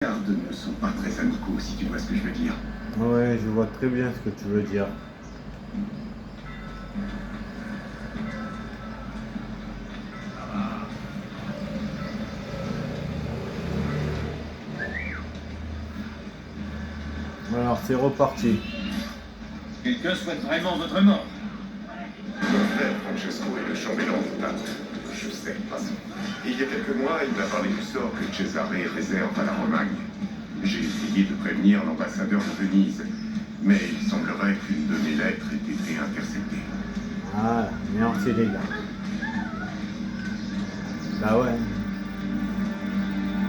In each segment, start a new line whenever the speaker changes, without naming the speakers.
gardes ne sont pas très amicaux, si tu vois ce que je veux dire.
Ouais, je vois très bien ce que tu veux dire. Alors, c'est reparti.
Quelqu'un souhaite vraiment votre mort?
Mon frère Francesco est le chambellan du pape. Je sais, passons. Il y a quelques mois, il m'a parlé du sort que Cesare réserve à la Romagne. J'ai essayé de prévenir l'ambassadeur de Venise, mais il semblerait qu'une de mes lettres ait été interceptée.
Ah, merci les gars. Bah ouais.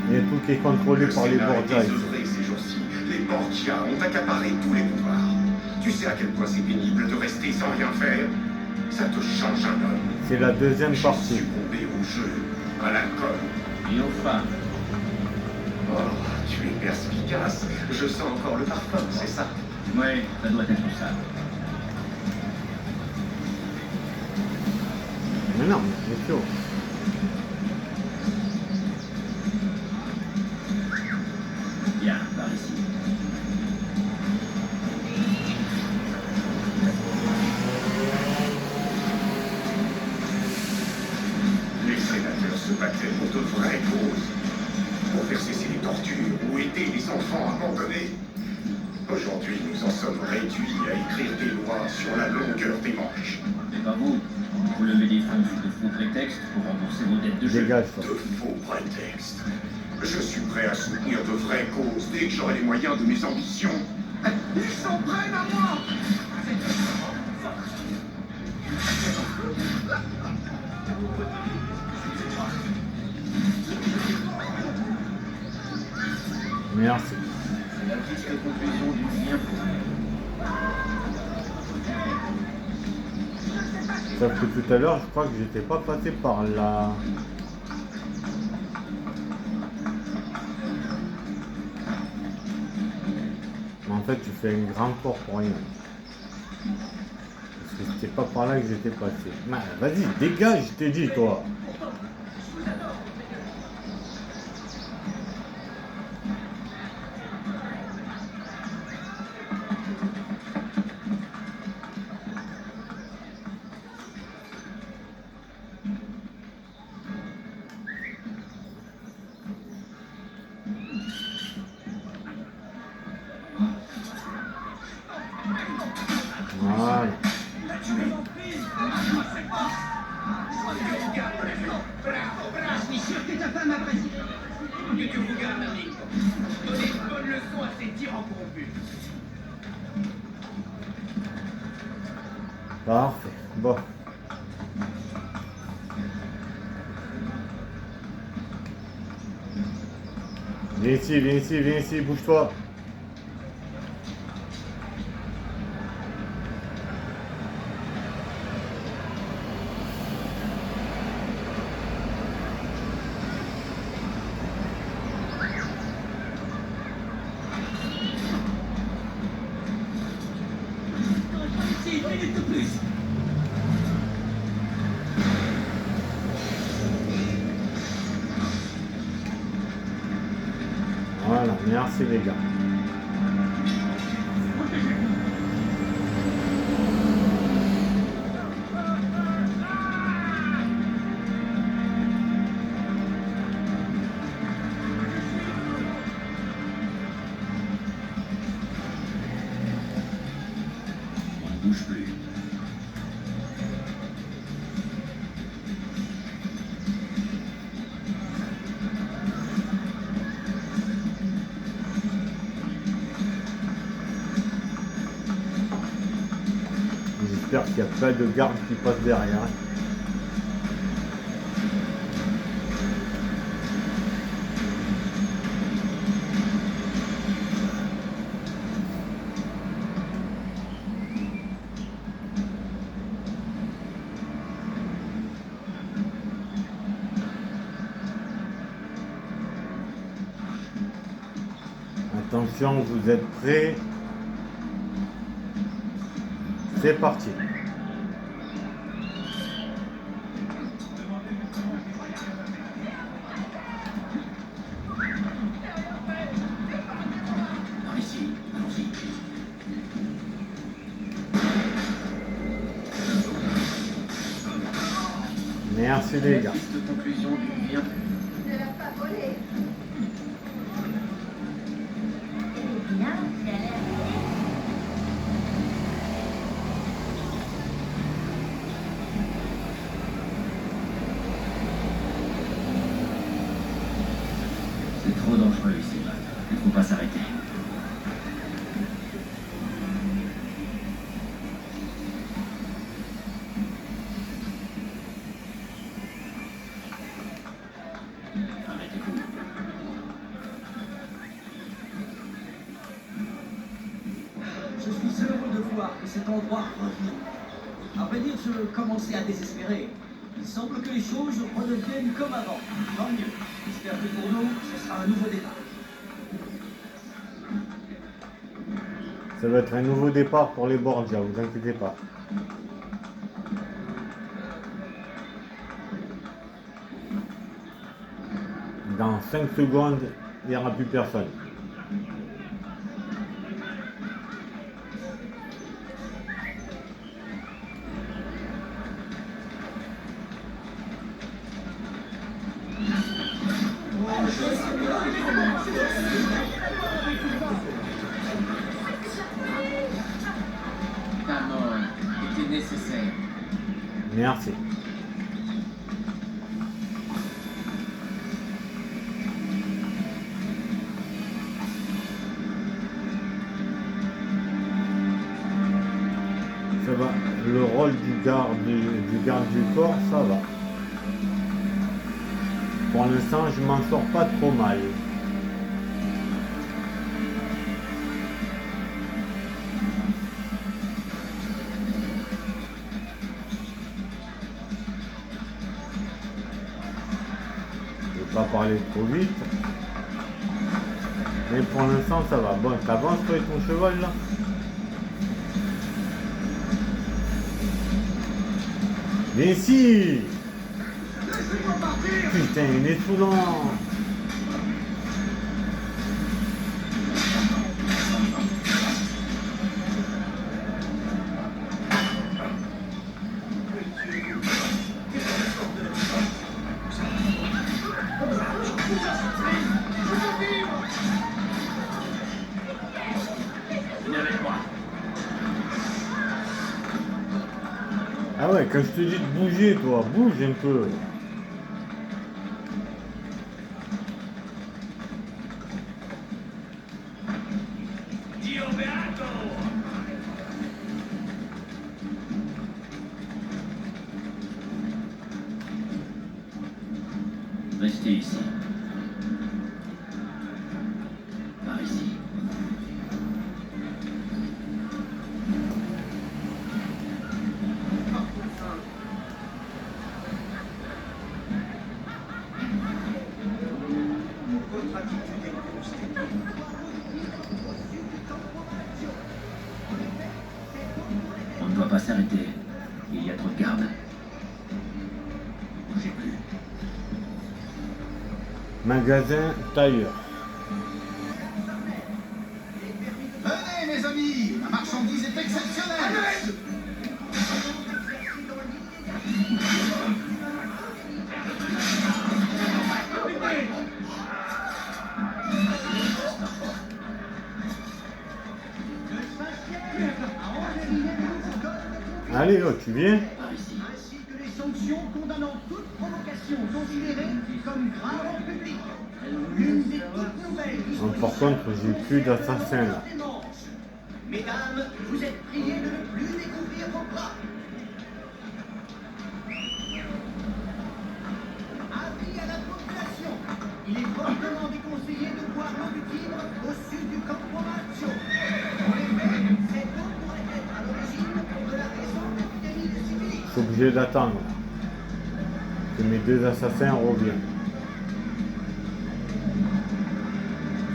Il y a tout qui est contrôlé par les
Sénat est
Borgia.
désœuvré ces jours-ci. Les Borgia ont accaparé tous les pouvoirs. Tu sais à quel point c'est pénible de rester sans rien faire? Ça te change un homme.
C'est la deuxième
J'ai
partie.
succombé au jeu, à l'alcool.
Et aux femmes.
Oh, tu es perspicace. Je sens encore le parfum, c'est ça?
Ouais, ça doit être ça.
Mais non, mais c'est chaud.
Bien, par ici.
Les sénateurs se battaient pour de vraies causes. Pour faire cesser les tortures ou aider les enfants abandonnés. Aujourd'hui, nous en sommes réduits à écrire des lois sur la longueur des manches.
C'est pas vous. Vous levez des fonds sous de faux prétextes pour rembourser vos dettes de jeu.
Dégage ça.
De faux prétextes. Je suis prêt à soutenir de vraies causes dès que j'aurai les moyens de mes ambitions. Ils s'en prennent à moi!
Merci.
C'est la triste conclusion du bien pour
Sauf que tout à l'heure, je crois que j'étais pas passé par là. Mais en fait, tu fais un grand tour pour rien. Parce que c'était pas par là que j'étais passé. Bah, vas-y, dégage, je t'ai dit, toi. Voilà.
Je suis sûr que ta femme apprécie. Que Dieu vous garde, ami. Donnez une bonne leçon à ces tyrans corrompus.
Parfait. Bon. Viens ici, bouge-toi.
C'est une minute de plus.
Voilà, merci les gars.
On ne bouge plus.
J'espère qu'il n'y a pas de garde qui passe derrière. Attention, vous êtes prêts? C'est parti. Merci les gars.
Triste conclusion d'une vie
Ne l'a pas volé.
Eh bien, c'est à l'air.
C'est trop dangereux ici. Il ne faut pas s'arrêter. Arrêtez-vous.
Je suis heureux de voir que cet endroit revit. À vrai dire, je commençais à désespérer. Il semble que les choses redeviennent comme avant. Tant mieux. J'espère que pour nous, ce sera un nouveau départ.
Ça va être un nouveau départ pour les Borgia, vous inquiétez pas. Dans 5 secondes, il n'y aura plus personne.
Ta mort était nécessaire.
Merci. Ça va. Le rôle du garde du corps, ça va. Pour l'instant, je m'en sors pas trop mal. Je vais pas parler trop vite. Mais pour l'instant, ça va. Bon, t'avances toi avec ton cheval là. Mais si! Putain, il est saoulant!
Venez avec moi.
Ah ouais, quand je te dis de bouger, toi, bouge un peu.
Dio Beato!
Restez ici. Par ici. On ne doit pas s'arrêter. Il y a trop de gardes. Bougez plus.
Magasin tailleur.
Venez, mes amis, la marchandise est exceptionnelle.
Allez, oh, tu viens?
Par ici.
Ainsi que les sanctions condamnant toute provocation considérée comme grave en public. L'une des toutes nouvelles dispositions
Par contre, j'ai plus d'assassins là.
des manches. Mesdames, vous êtes priées de ne plus découvrir vos plats. Avis à la population. Il est fortement déconseillé de boire l'eau du Tibre au sud du Campo Maggio. En effet, cette eau pourrait être à l'origine de la récente épidémie de syphilis.
Je suis obligé d'attendre que mes 2 assassins reviennent.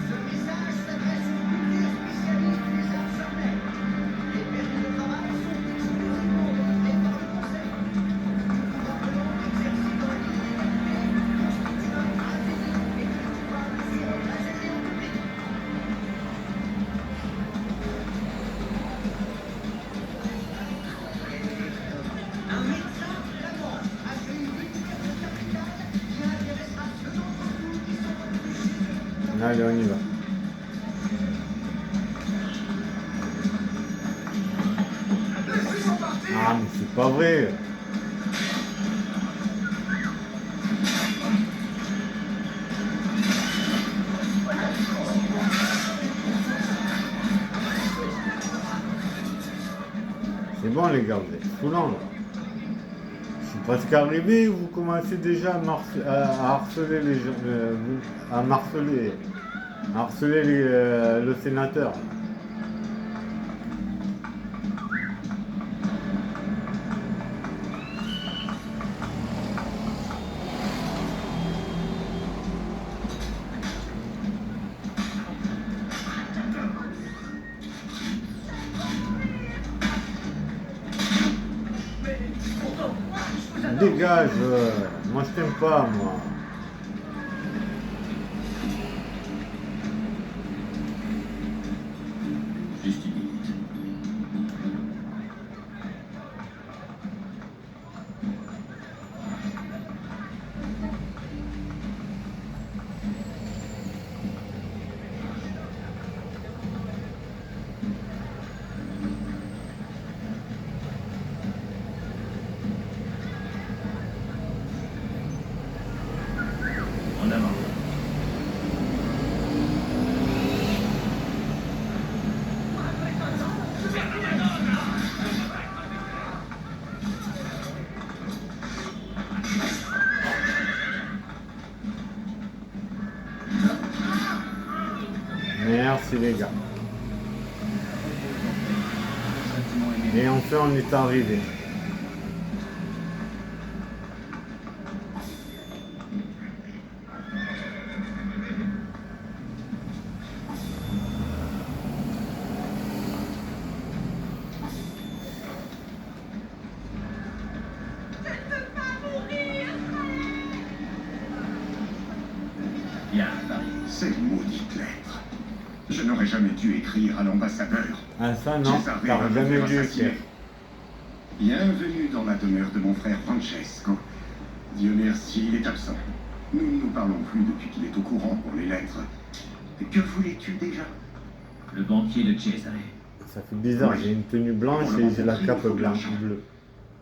Ce message s'adresse aux futurs spécialistes des arts charnelles. Les permis de travail sont exclusivement délivrés par le Conseil. Nous rappelons qu'exercer dans la l'illégalité constitue un grave délit et que les coupables seront flagellés en public. Un médecin flamand accueille 8
Allez, on y va. Ah, mais c'est pas vrai. C'est bon les gars, vous êtes saoulant là. Je suis presque arrivé, vous commencez déjà à harceler les gens, à harceler le sénateur. Dégage, moi je t'aime pas, moi.
Juste une minute. En avant.
Merci les gars. Et enfin on est arrivé.
Bien, Paris.
Ces maudites lettres. Je n'aurais jamais dû écrire à l'ambassadeur.
Ah ça non,
Cesare
t'as
va me
jamais
faire
dû
assassiner.
écrire.
Bienvenue dans la demeure de mon frère Francesco. Dieu merci, il est absent. Nous ne nous parlons plus depuis qu'il est au courant pour les lettres. Et que voulais-tu déjà?
Le banquier de Cesare.
Ça fait bizarre,
Oui.
j'ai une tenue blanche et j'ai la cape blanche bleue.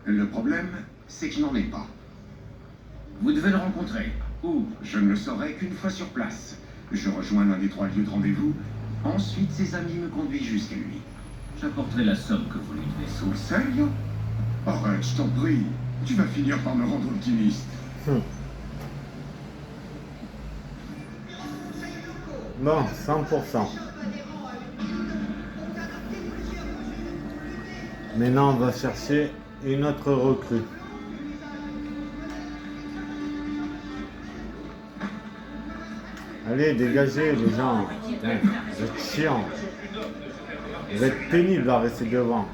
Le problème, c'est que je n'en ai pas.
Vous devez le rencontrer. Où?
Je ne le saurai qu'une fois sur place. Je rejoins l'un des 3 lieux de rendez-vous. Ensuite, ses amis me conduisent jusqu'à lui.
J'apporterai la somme que vous lui devez.
Sul serio? Arrête, je t'en prie. Tu vas finir par me rendre optimiste.
Bon, 100%. Maintenant, on va chercher une autre recrue. Allez, dégagez les gens. Putain, vous êtes chiants. Vous êtes pénibles à rester devant.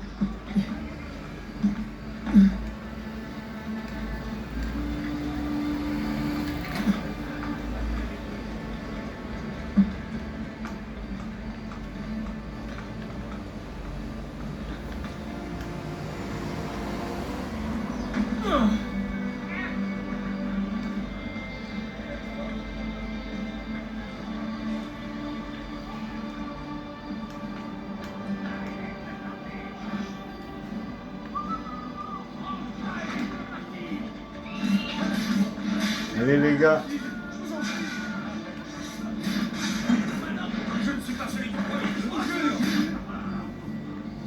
Allez les gars.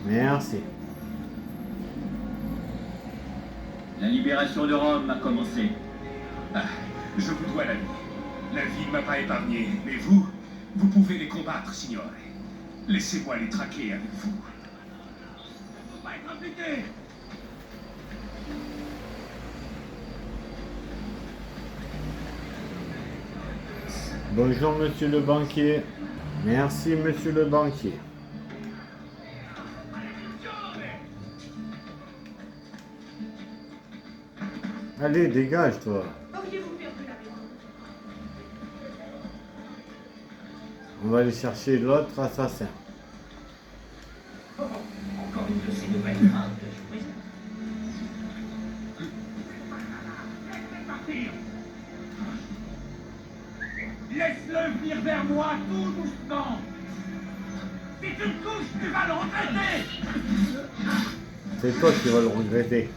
Merci.
La libération de Rome a commencé.
Ah, je vous dois la vie. La vie ne m'a pas épargné, mais vous pouvez les combattre, signore. Laissez-moi les traquer avec vous. Faut pas être impliqué.
Bonjour monsieur le banquier. Merci monsieur le banquier. Allez, dégage toi.
Auriez-vous perdu la maison?
On va aller chercher l'autre assassin.
Encore une de ces nouvelles grandes joueuses.
Laisse-le partir. Laisse-le venir vers
vers moi tout doucement. Si tu me touches, tu vas le regretter.
C'est toi qui vas le regretter.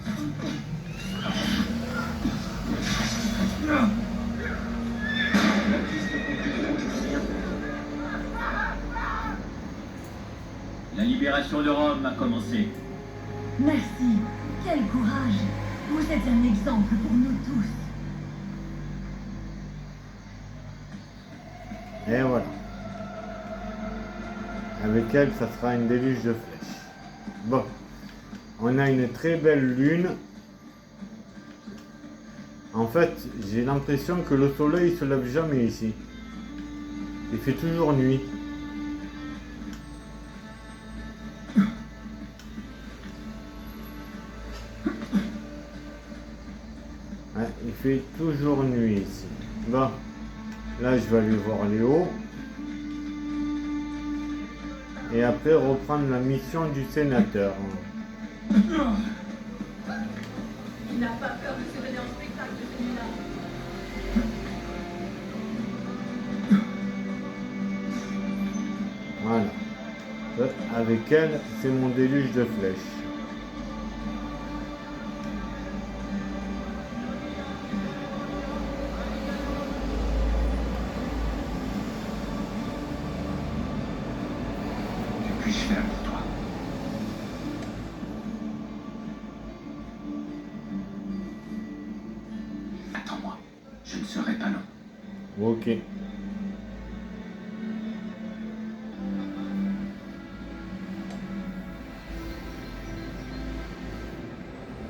La libération de Rome a commencé.
Merci. Quel courage. Vous êtes un exemple pour nous tous.
Et voilà. Avec elle, ça sera une déluge de flèches. Bon. On a une très belle lune. En fait, j'ai l'impression que le soleil ne se lève jamais ici. Il fait toujours nuit. Ouais, il fait toujours nuit ici. Bon, là je vais aller voir Léo. Et après reprendre la mission du sénateur.
Il n'a pas peur de se donner en spectacle, celui-là.
Voilà. Avec elle, c'est mon déluge de flèches.
Que puis-je faire pour toi? Attends-moi, je ne serai pas long.
Ok.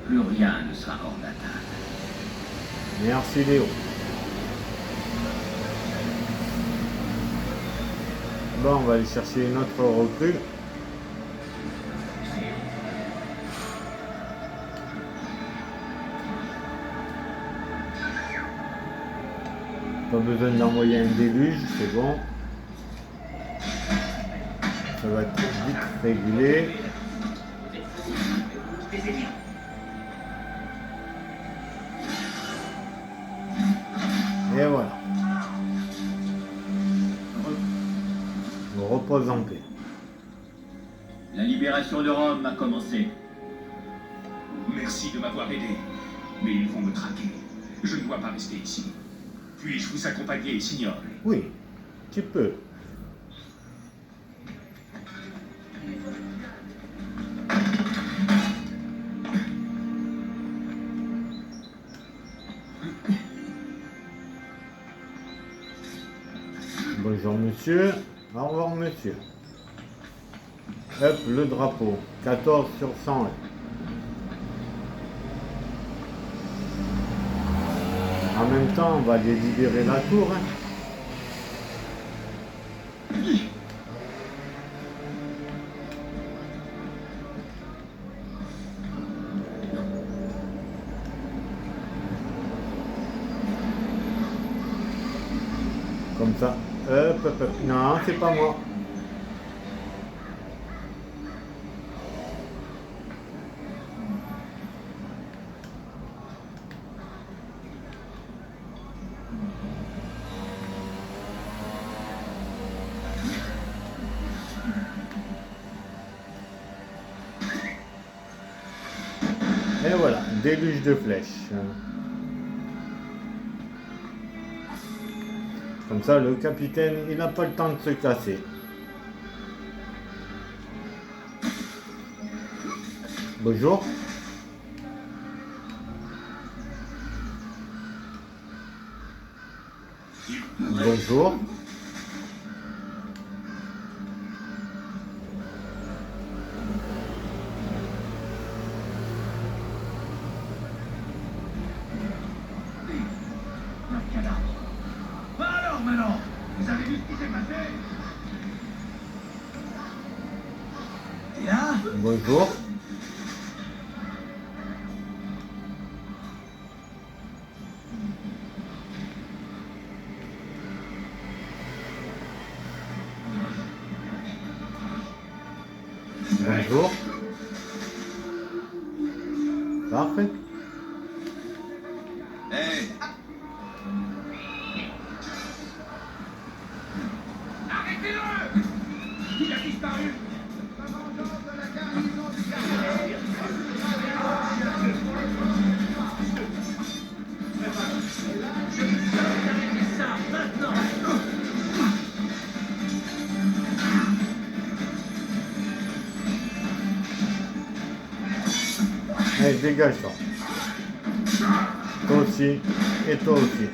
Plus rien ne sera hors d'atteinte.
Merci Léo. Bon, on va aller chercher une autre recrue. Pas besoin d'envoyer un déluge, c'est bon. Ça va être vite régulé. Et voilà. On repose en paix.
La libération de Rome a commencé.
Merci de m'avoir aidé. Mais ils vont me traquer. Je ne dois pas rester ici. Puis-je vous accompagner, signore?
Oui, tu peux. Bonjour monsieur. Au revoir monsieur. Hop, le drapeau. 14 sur 100. En même temps, on va aller libérer la tour. Hein. Comme ça. Hop, hop, hop. Non, c'est pas moi. Et voilà, déluge de flèches. Comme ça, le capitaine, il n'a pas le temps de se casser. Bonjour. Bonjour.
Alors maintenant, vous avez vu ce qui s'est passé? Et là,
Bonjour. Bonjour. Parfait.
Hey, vengeance de la garnison du quartier.
Arrêtez ça, maintenant.
Allez, dégage toi. Toi aussi. Et toi aussi.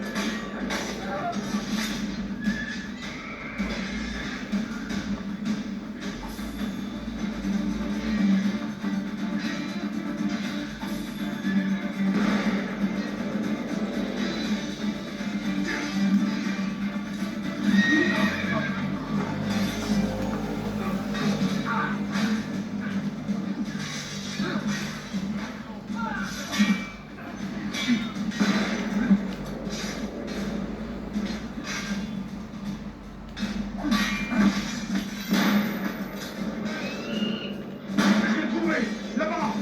Je l'ai trouvé, là-bas.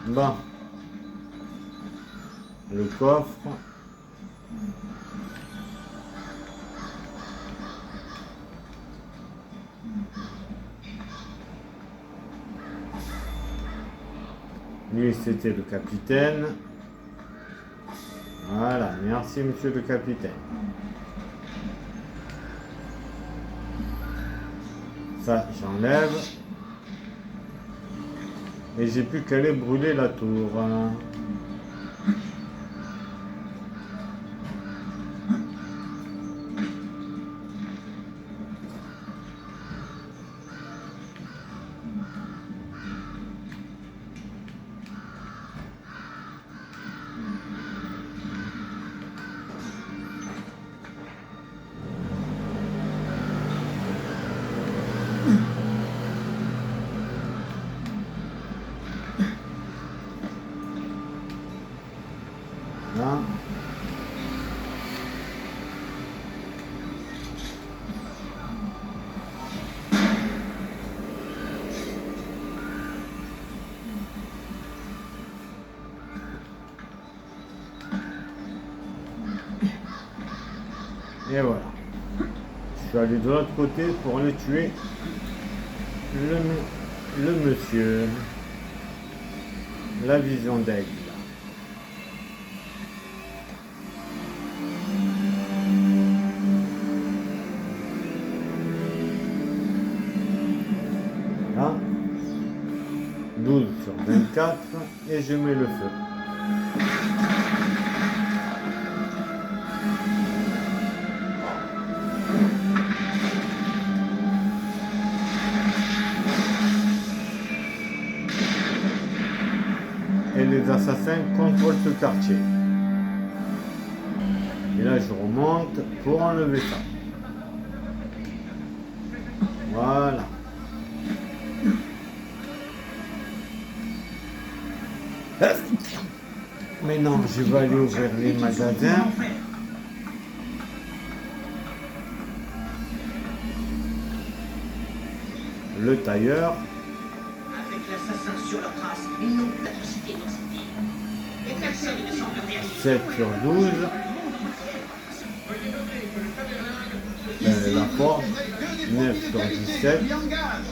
Bon. Le coffre. Lui, c'était le capitaine. Voilà, merci monsieur le capitaine. Ça, j'enlève. Et j'ai plus qu'à aller brûler la tour. Là. Et voilà. Je suis allé de l'autre côté pour aller tuer le monsieur. La vision d'aigle. Là. 12 sur 24 et je mets le feu. Et les assassins contrôlent ce quartier. Et là, je remonte pour enlever ça. Voilà. Maintenant, je vais aller ouvrir les magasins. Le tailleur.
Avec l'assassin sur leur trace, ils n'ont plus d'atrocité dans cette ville. Et personne ne semble réagir.
7 sur 12. La force. 9 sur 17.
Qui engage.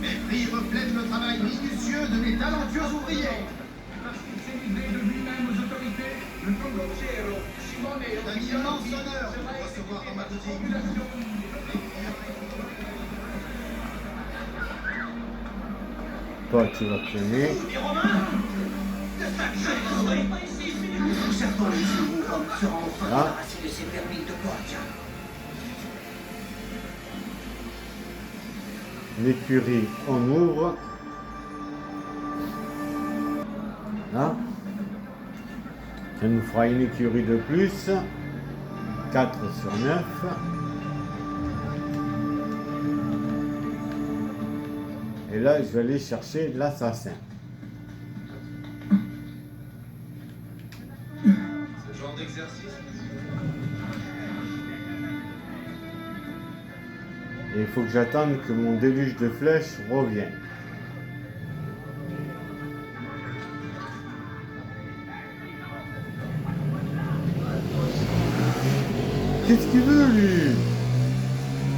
Mais le prix reflète le travail minutieux de mes talentueux ouvriers.
Parce qu'il s'est livré de lui-même aux autorités, le Congotiero, Simone et
C'est un immense honneur de vous recevoir dans ma boutique.
Toi, tu vas traîner.
Les Romains de sacrés pas ici. Certains les nouveaux hommes seront enfin
Voilà.
débarrassés de ces vermines de poche.
L'écurie, on ouvre. Là. Ça nous fera une écurie de plus. 4 sur 9. Et là, je vais aller chercher l'assassin.
Genre d'exercice.
Et il faut que j'attende que mon déluge de flèches revienne. Qu'est-ce qu'il veut, lui?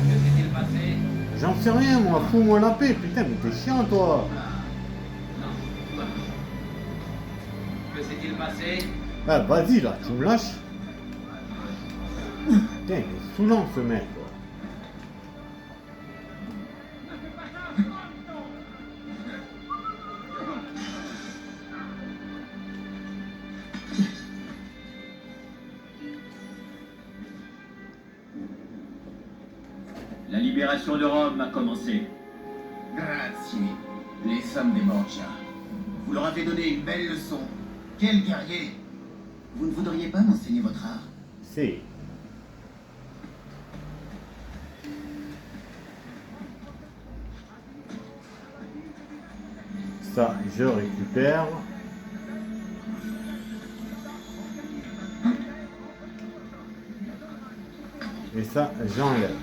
Que s'est-il passé?
J'en sais rien, moi. Fous-moi la paix. Putain, mais t'es chiant, toi.
Non. Que s'est-il passé?
Ah, vas-y, là, tu me lâches. Putain, il est saoulant, ce mec, quoi.
La libération de Rome a commencé.
Grazie. Les hommes des Borgia. Vous leur avez donné une belle leçon. Quel guerrier! Vous ne voudriez pas m'enseigner votre art?
Si. Ça, je récupère. Et ça, j'enlève.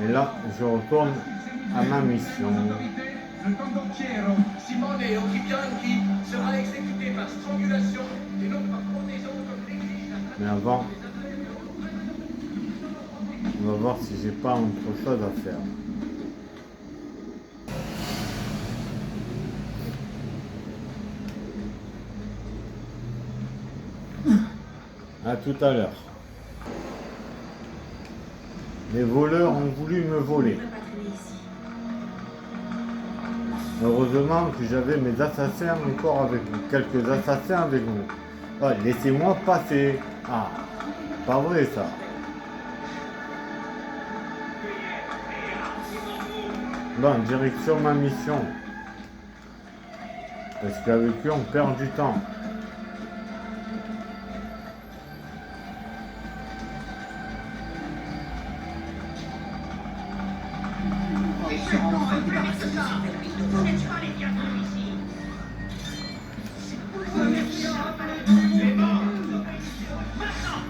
Et là, je retourne à ma mission.
Le condottiero Simone Occhibianchi sera exécuté par strangulation et non par pendaison comme l'exige la
Mais avant, on va voir si j'ai pas autre chose à faire. À tout à l'heure. Les voleurs ont voulu me voler. Heureusement que j'avais mes assassins encore avec vous. Quelques assassins avec vous. Ouais, laissez-moi passer. Ah, pas vrai ça. Bon, direction ma mission. Parce qu'avec eux, on perd du temps.
Vous n'êtes pas les bienvenus ici. C'est bon. Maintenant.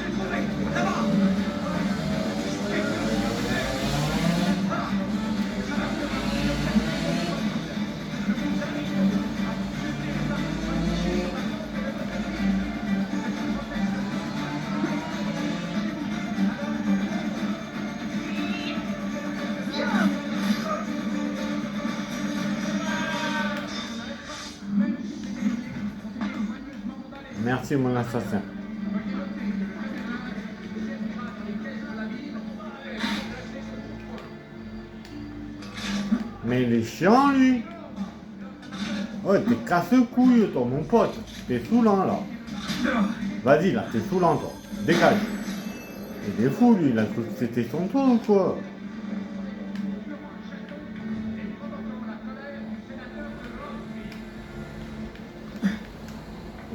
C'est trouvé. D'abord.
Merci mon assassin. Mais il est chiant lui. Ouais, t'es casse-couille toi mon pote. T'es saoulant là. Vas-y là, t'es saoulant toi. Dégage. Il est fou lui, il a cru que c'était son tour ou quoi?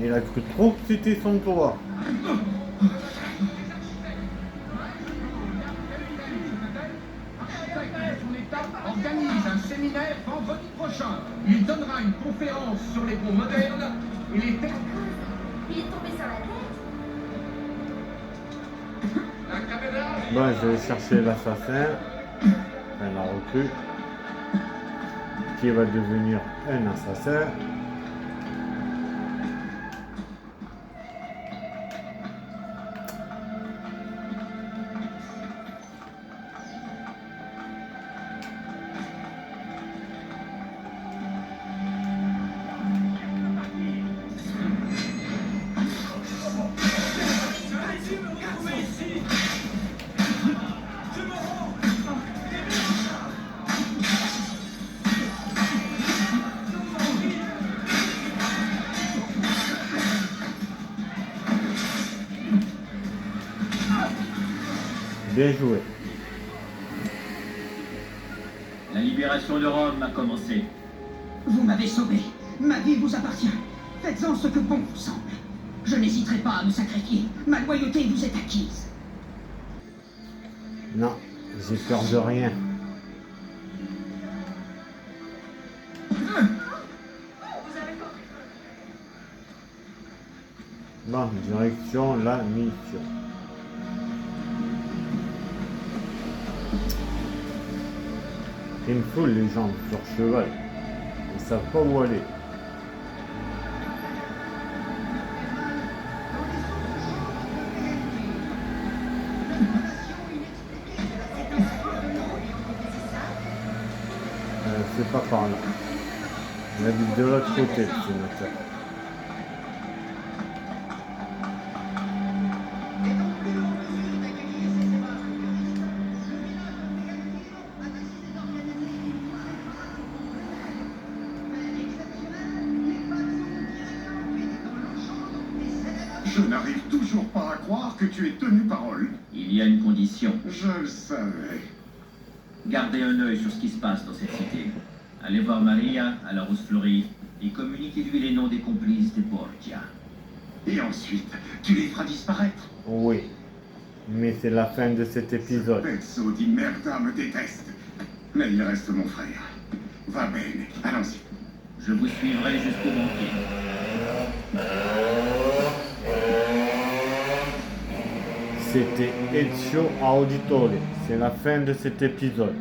Il a cru trop que c'était son tour.
Son État organise un séminaire vendredi prochain. Il donnera une conférence sur les ponts modernes et les techniques.
Il est tombé sur la tête.
La caméra.
Bon, je vais chercher l'assassin. Enfin, la recrue. Qui va devenir un assassin. Bien joué.
La libération de Rome a commencé.
Vous m'avez sauvé. Ma vie vous appartient. Faites-en ce que bon vous semble. Je n'hésiterai pas à me sacrifier. Ma loyauté vous est acquise.
Non, j'ai peur de rien. Bon, direction la mission. Il me faut les gens sur cheval. Ils savent pas où aller. C'est pas par là. On habite de l'autre côté, le sénateur.
Je n'arrive toujours pas à croire que tu aies tenu parole.
Il y a une condition.
Je le savais.
Gardez un œil sur ce qui se passe dans cette cité. Allez voir Maria à la Rose Fleurie et communiquez-lui les noms des complices des Borgia.
Et ensuite, tu les feras disparaître.
Oui. Mais c'est la fin de cet épisode.
Pezzo di merda me déteste. Mais il reste mon frère. Va bene, allons-y.
Je vous suivrai jusqu'au banquier.
C'était Ezio Auditore. C'est la fin de cet épisode.